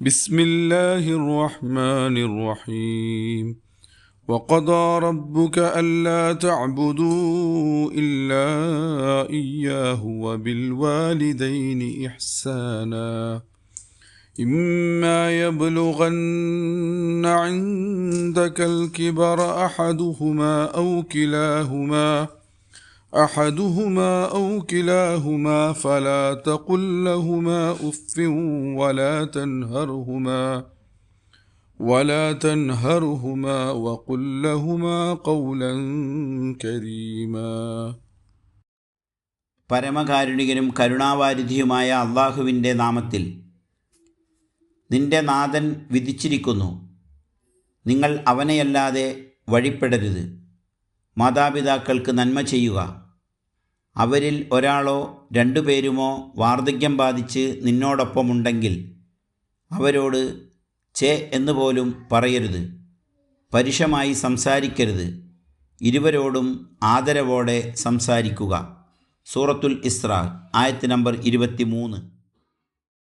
بسم الله الرحمن الرحيم وقضى ربك ألا تعبدوا إلا إياه وبالوالدين إحسانا إما يبلغن عندك الكبر أحدهما أو كلاهما فلا تقل لهما أف ولا تنهرهما وقل لهما قولا كريما. പരമകാരുണികനും കരുണാവാരിധിയുമായ അള്ളാഹുവിൻ്റെ നാമത്തിൽ. നിന്റെ നാഥൻ വിധിച്ചിരിക്കുന്നു, നിങ്ങൾ അവനെയല്ലാതെ വഴിപ്പെടരുത്. മാതാപിതാക്കൾക്ക് നന്മ ചെയ്യുക. അവരിൽ ഒരാളോ രണ്ടുപേരുമോ വാർദ്ധക്യം ബാധിച്ച് നിന്നോടൊപ്പമുണ്ടെങ്കിൽ അവരോട് ചേ എന്നുപോലും പറയരുത്. പരുഷമായി സംസാരിക്കരുത്. ഇരുവരോടും ആദരവോടെ സംസാരിക്കുക. സൂറത്തുൽ ഇസ്രാ ആയത്ത് നമ്പർ 23.